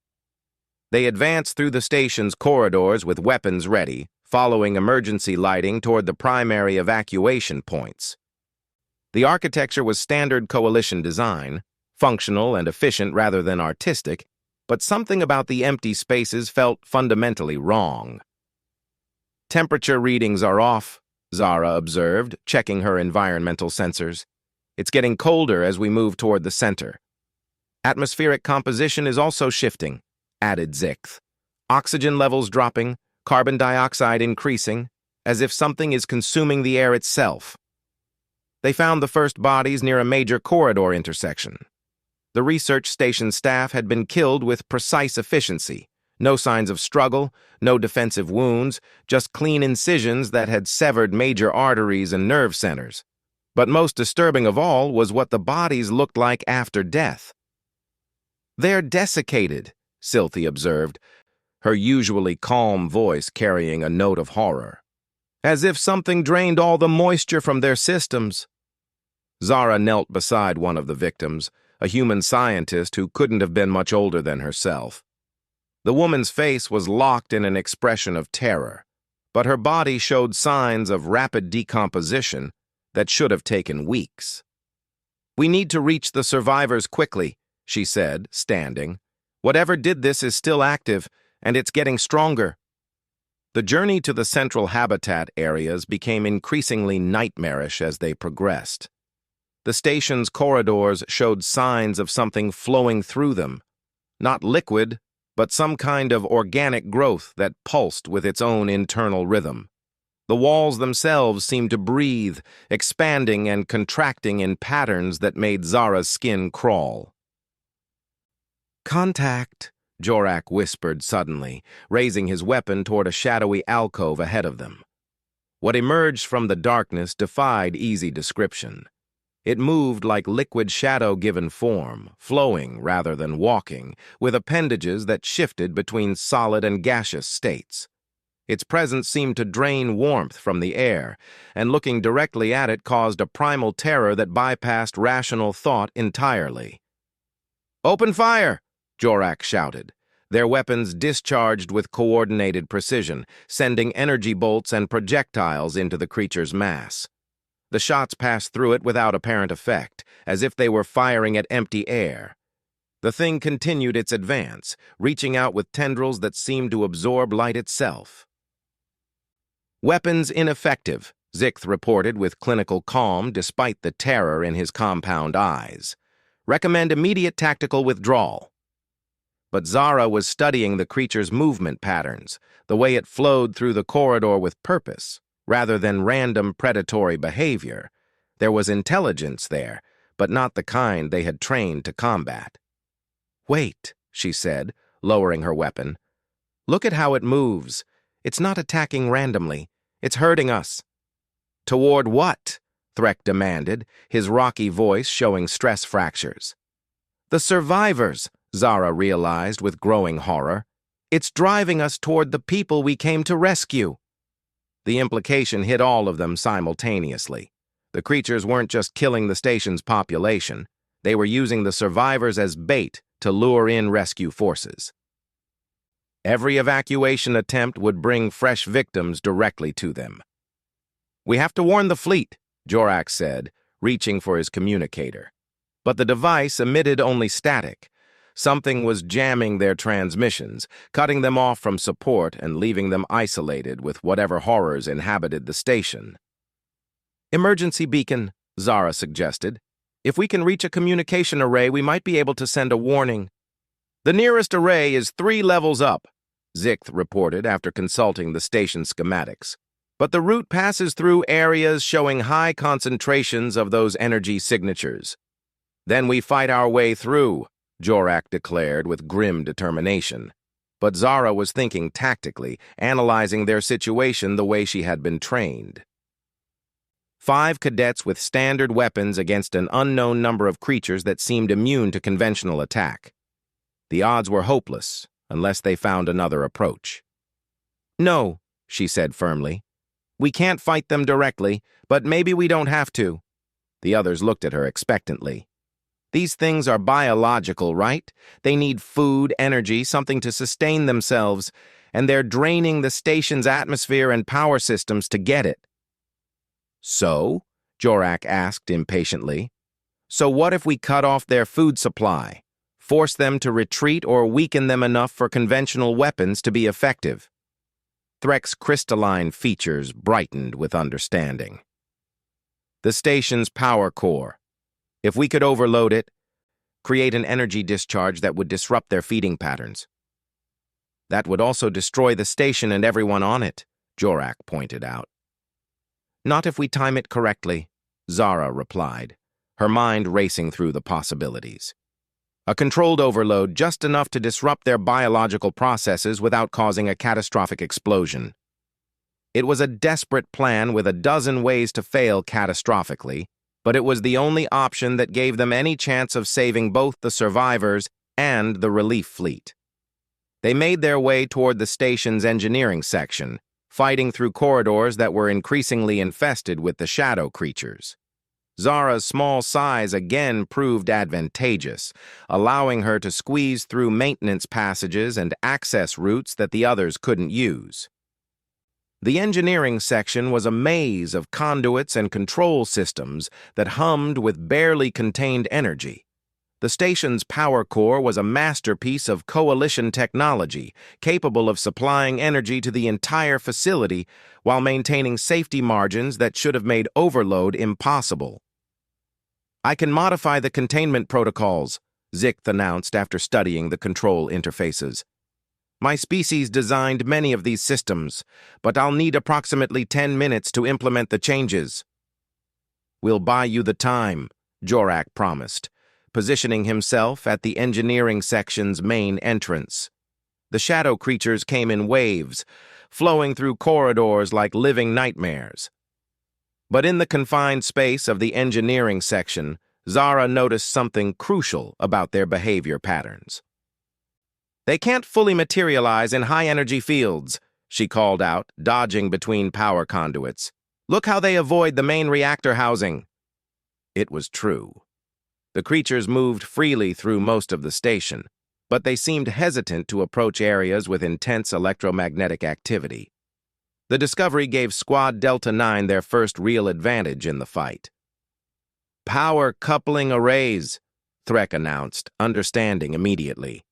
They advanced through the station's corridors with weapons ready, following emergency lighting toward the primary evacuation points. The architecture was standard coalition design, functional and efficient rather than artistic, but something about the empty spaces felt fundamentally wrong. "Temperature readings are off," Zara observed, checking her environmental sensors. "It's getting colder as we move toward the center." "Atmospheric composition is also shifting," added Zicht. "Oxygen levels dropping, carbon dioxide increasing, as if something is consuming the air itself." They found the first bodies near a major corridor intersection. The research station staff had been killed with precise efficiency. No signs of struggle, no defensive wounds, just clean incisions that had severed major arteries and nerve centers. But most disturbing of all was what the bodies looked like after death. "They're desiccated," Silthy observed, her usually calm voice carrying a note of horror. "As if something drained all the moisture from their systems." Zara knelt beside one of the victims, a human scientist who couldn't have been much older than herself. The woman's face was locked in an expression of terror, but her body showed signs of rapid decomposition that should have taken weeks. "We need to reach the survivors quickly," she said, standing. "Whatever did this is still active, and it's getting stronger." The journey to the central habitat areas became increasingly nightmarish as they progressed. The station's corridors showed signs of something flowing through them. Not liquid, but some kind of organic growth that pulsed with its own internal rhythm. The walls themselves seemed to breathe, expanding and contracting in patterns that made Zara's skin crawl. "Contact," Jorak whispered suddenly, raising his weapon toward a shadowy alcove ahead of them. What emerged from the darkness defied easy description. It moved like liquid shadow given form, flowing rather than walking, with appendages that shifted between solid and gaseous states. Its presence seemed to drain warmth from the air, and looking directly at it caused a primal terror that bypassed rational thought entirely. "Open fire!" Jorak shouted. Their weapons discharged with coordinated precision, sending energy bolts and projectiles into the creature's mass. The shots passed through it without apparent effect, as if they were firing at empty air. The thing continued its advance, reaching out with tendrils that seemed to absorb light itself. "Weapons ineffective," Zicht reported with clinical calm despite the terror in his compound eyes. Recommend immediate tactical withdrawal. But Zara was studying the creature's movement patterns, the way it flowed through the corridor with purpose, rather than random predatory behavior. There was intelligence there, but not the kind they had trained to combat. "Wait," she said, lowering her weapon. "Look at how it moves. It's not attacking randomly. It's hurting us." "Toward what?" Threk demanded, his rocky voice showing stress fractures. "The survivors," Zara realized with growing horror. "It's driving us toward the people we came to rescue." The implication hit all of them simultaneously. The creatures weren't just killing the station's population. They were using the survivors as bait to lure in rescue forces. Every evacuation attempt would bring fresh victims directly to them. "We have to warn the fleet," Jorak said, reaching for his communicator. But the device emitted only static. Something was jamming their transmissions, cutting them off from support and leaving them isolated with whatever horrors inhabited the station. "Emergency beacon," Zara suggested. "If we can reach a communication array, we might be able to send a warning." "The nearest array is 3 levels up," Zicht reported after consulting the station schematics. "But the route passes through areas showing high concentrations of those energy signatures." "Then we fight our way through," Jorak declared with grim determination. But Zara was thinking tactically, analyzing their situation the way she had been trained. 5 cadets with standard weapons against an unknown number of creatures that seemed immune to conventional attack. The odds were hopeless, unless they found another approach. "No," she said firmly. "We can't fight them directly, but maybe we don't have to." The others looked at her expectantly. "These things are biological, right? They need food, energy, something to sustain themselves, and they're draining the station's atmosphere and power systems to get it." "So?" Jorak asked impatiently. "So what if we cut off their food supply, force them to retreat or weaken them enough for conventional weapons to be effective?" Threk's crystalline features brightened with understanding. "The station's power core. If we could overload it, create an energy discharge that would disrupt their feeding patterns. That would also destroy the station and everyone on it," Jorak pointed out. "Not if we time it correctly," Zara replied, her mind racing through the possibilities. "A controlled overload just enough to disrupt their biological processes without causing a catastrophic explosion." It was a desperate plan with a dozen ways to fail catastrophically, but it was the only option that gave them any chance of saving both the survivors and the relief fleet. They made their way toward the station's engineering section, fighting through corridors that were increasingly infested with the shadow creatures. Zara's small size again proved advantageous, allowing her to squeeze through maintenance passages and access routes that the others couldn't use. The engineering section was a maze of conduits and control systems that hummed with barely contained energy. The station's power core was a masterpiece of coalition technology, capable of supplying energy to the entire facility while maintaining safety margins that should have made overload impossible. "I can modify the containment protocols," Zicht announced after studying the control interfaces. "My species designed many of these systems, but I'll need approximately 10 minutes to implement the changes." "We'll buy you the time," Jorak promised, positioning himself at the engineering section's main entrance. The shadow creatures came in waves, flowing through corridors like living nightmares. But in the confined space of the engineering section, Zara noticed something crucial about their behavior patterns. "They can't fully materialize in high-energy fields," she called out, dodging between power conduits. "Look how they avoid the main reactor housing." It was true. The creatures moved freely through most of the station, but they seemed hesitant to approach areas with intense electromagnetic activity. The discovery gave Squad Delta 9 their first real advantage in the fight. "Power coupling arrays," Threk announced, understanding immediately.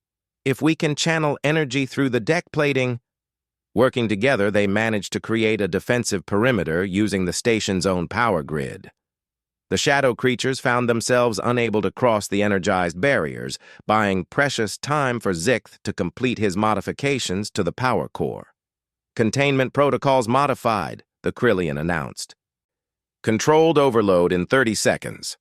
"If we can channel energy through the deck plating..." Working together, they managed to create a defensive perimeter using the station's own power grid. The shadow creatures found themselves unable to cross the energized barriers, buying precious time for Zikth to complete his modifications to the power core. "Containment protocols modified," the Krillian announced. "Controlled overload in 30 seconds.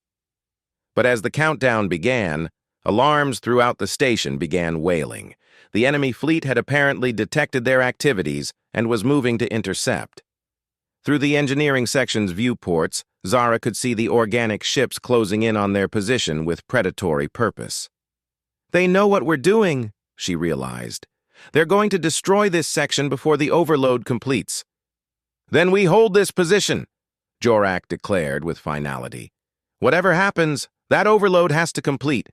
But as the countdown began, alarms throughout the station began wailing. The enemy fleet had apparently detected their activities and was moving to intercept. Through the engineering section's viewports, Zara could see the organic ships closing in on their position with predatory purpose. "They know what we're doing," she realized. "They're going to destroy this section before the overload completes." "Then we hold this position," Jorak declared with finality. "Whatever happens, that overload has to complete."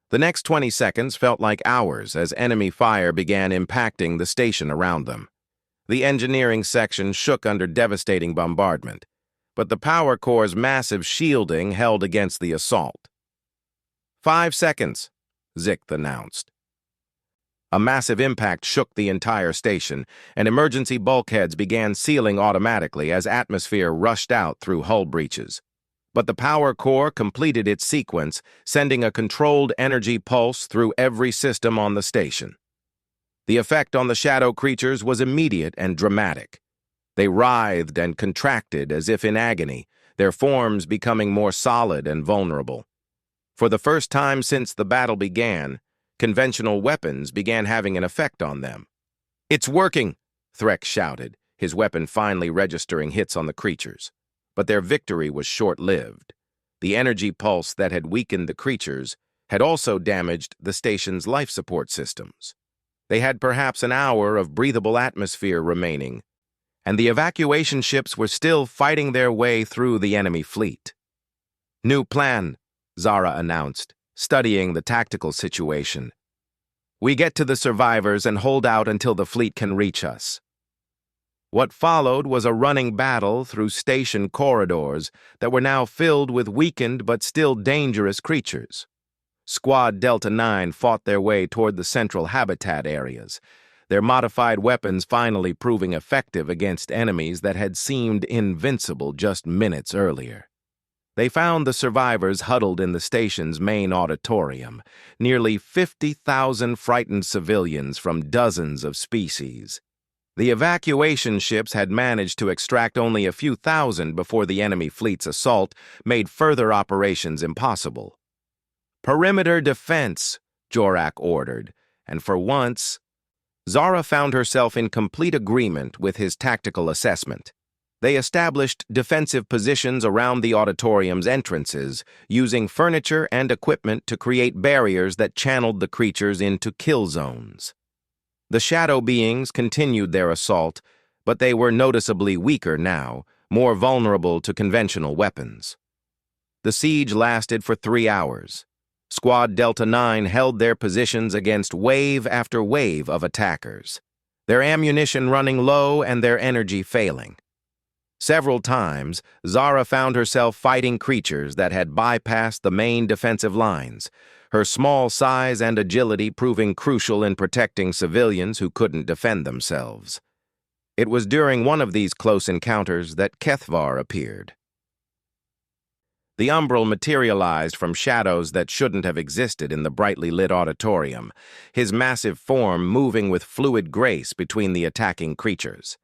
The next 20 seconds felt like hours as enemy fire began impacting the station around them. The engineering section shook under devastating bombardment, but the power core's massive shielding held against the assault. 5 seconds, Zikth announced. A massive impact shook the entire station, and emergency bulkheads began sealing automatically as atmosphere rushed out through hull breaches. But the power core completed its sequence, sending a controlled energy pulse through every system on the station. The effect on the shadow creatures was immediate and dramatic. They writhed and contracted as if in agony, their forms becoming more solid and vulnerable. For the first time since the battle began, conventional weapons began having an effect on them. "It's working," Threk shouted, his weapon finally registering hits on the creatures. But their victory was short-lived. The energy pulse that had weakened the creatures had also damaged the station's life support systems. They had perhaps an hour of breathable atmosphere remaining, and the evacuation ships were still fighting their way through the enemy fleet. "New plan," Zara announced, studying the tactical situation. "We get to the survivors and hold out until the fleet can reach us." What followed was a running battle through station corridors that were now filled with weakened but still dangerous creatures. Squad Delta 9 fought their way toward the central habitat areas, their modified weapons finally proving effective against enemies that had seemed invincible just minutes earlier. They found the survivors huddled in the station's main auditorium, nearly 50,000 frightened civilians from dozens of species. The evacuation ships had managed to extract only a few thousand before the enemy fleet's assault made further operations impossible. "Perimeter defense," Jorak ordered, and for once, Zara found herself in complete agreement with his tactical assessment. They established defensive positions around the auditorium's entrances, using furniture and equipment to create barriers that channeled the creatures into kill zones. The shadow beings continued their assault, but they were noticeably weaker now, more vulnerable to conventional weapons. The siege lasted for 3 hours. Squad Delta 9 held their positions against wave after wave of attackers, their ammunition running low and their energy failing. Several times, Zara found herself fighting creatures that had bypassed the main defensive lines, her small size and agility proving crucial in protecting civilians who couldn't defend themselves. It was during one of these close encounters that Kethvar appeared. The umbral materialized from shadows that shouldn't have existed in the brightly lit auditorium, his massive form moving with fluid grace between the attacking creatures.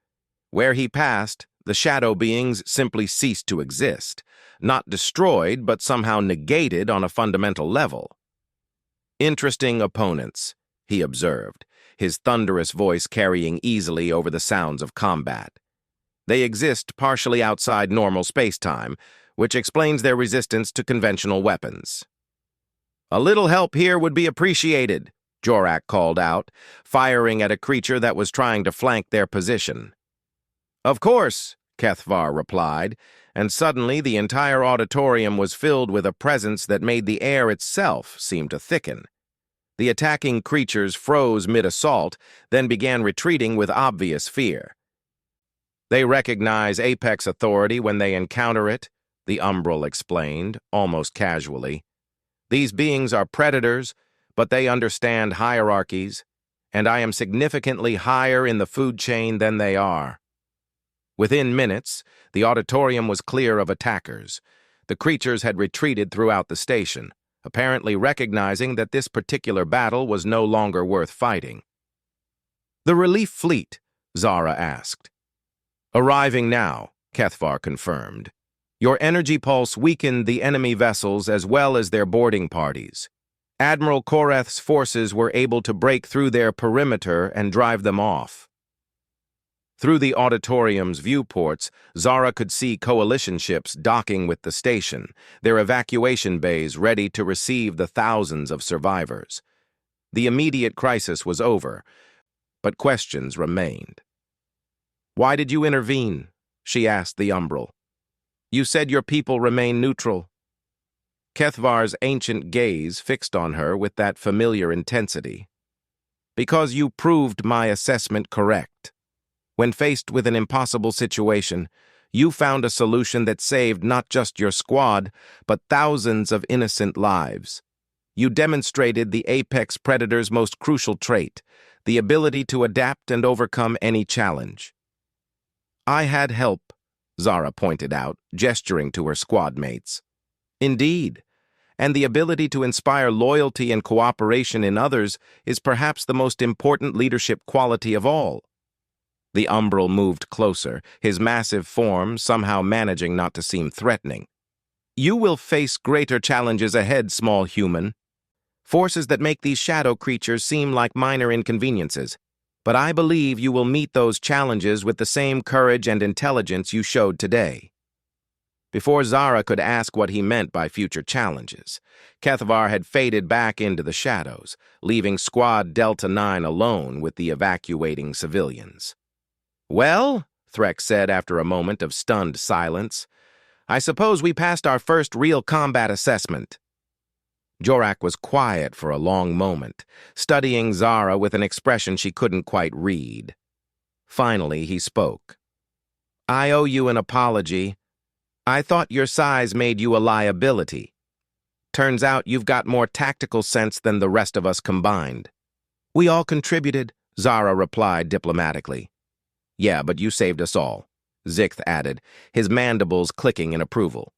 Where he passed, the shadow beings simply ceased to exist, not destroyed but somehow negated on a fundamental level. "Interesting opponents," he observed, his thunderous voice carrying easily over the sounds of combat. "They exist partially outside normal space-time, which explains their resistance to conventional weapons." "A little help here would be appreciated," Jorak called out, firing at a creature that was trying to flank their position. "Of course," Kethvar replied, and suddenly the entire auditorium was filled with a presence that made the air itself seem to thicken. The attacking creatures froze mid-assault, then began retreating with obvious fear. "They recognize Apex authority when they encounter it," the umbral explained, almost casually. "These beings are predators, but they understand hierarchies, and I am significantly higher in the food chain than they are." Within minutes, the auditorium was clear of attackers. The creatures had retreated throughout the station, apparently recognizing that this particular battle was no longer worth fighting. "The relief fleet?" Zara asked. "Arriving now," Cathvar confirmed. "Your energy pulse weakened the enemy vessels as well as their boarding parties. Admiral Koreth's forces were able to break through their perimeter and drive them off." Through the auditorium's viewports, Zara could see coalition ships docking with the station, their evacuation bays ready to receive the thousands of survivors. The immediate crisis was over, but questions remained. "Why did you intervene?" she asked the Umbral. "You said your people remain neutral." Cathvar's ancient gaze fixed on her with that familiar intensity. "Because you proved my assessment correct. When faced with an impossible situation, you found a solution that saved not just your squad, but thousands of innocent lives. You demonstrated the apex predator's most crucial trait, the ability to adapt and overcome any challenge." "I had help," Zara pointed out, gesturing to her squad mates. "Indeed, and the ability to inspire loyalty and cooperation in others is perhaps the most important leadership quality of all." The Umbral moved closer, his massive form somehow managing not to seem threatening. "You will face greater challenges ahead, small human. Forces that make these shadow creatures seem like minor inconveniences. But I believe you will meet those challenges with the same courage and intelligence you showed today." Before Zara could ask what he meant by future challenges, Cathvar had faded back into the shadows, leaving Squad Delta 9 alone with the evacuating civilians. "Well," Threk said after a moment of stunned silence, "I suppose we passed our first real combat assessment." Jorak was quiet for a long moment, studying Zara with an expression she couldn't quite read. Finally, he spoke. "I owe you an apology. I thought your size made you a liability. Turns out you've got more tactical sense than the rest of us combined." "We all contributed," Zara replied diplomatically. "Yeah, but you saved us all," Zikth added, his mandibles clicking in approval.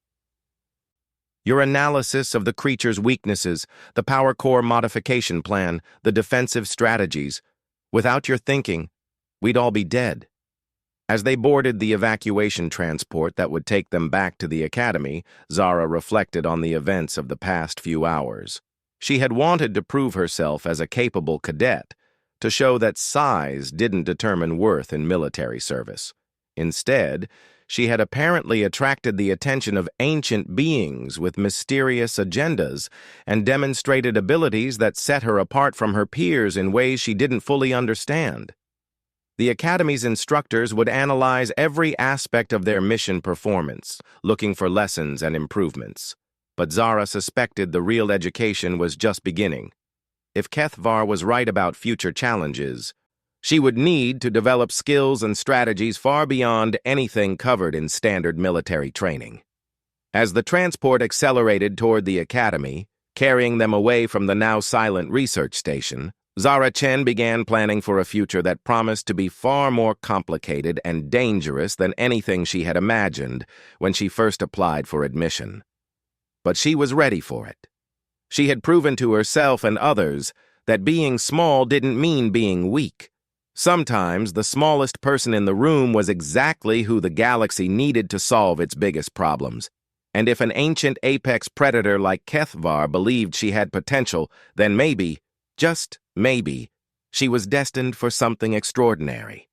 "Your analysis of the creature's weaknesses, the power core modification plan, the defensive strategies. Without your thinking, we'd all be dead." As they boarded the evacuation transport that would take them back to the academy, Zara reflected on the events of the past few hours. She had wanted to prove herself as a capable cadet, to show that size didn't determine worth in military service. Instead, she had apparently attracted the attention of ancient beings with mysterious agendas and demonstrated abilities that set her apart from her peers in ways she didn't fully understand. The Academy's instructors would analyze every aspect of their mission performance, looking for lessons and improvements. But Zara suspected the real education was just beginning. If Cathvar was right about future challenges, she would need to develop skills and strategies far beyond anything covered in standard military training. As the transport accelerated toward the academy, carrying them away from the now silent research station, Zara Chen began planning for a future that promised to be far more complicated and dangerous than anything she had imagined when she first applied for admission. But she was ready for it. She had proven to herself and others that being small didn't mean being weak. Sometimes the smallest person in the room was exactly who the galaxy needed to solve its biggest problems. And if an ancient apex predator like Cathvar believed she had potential, then maybe, just maybe, she was destined for something extraordinary.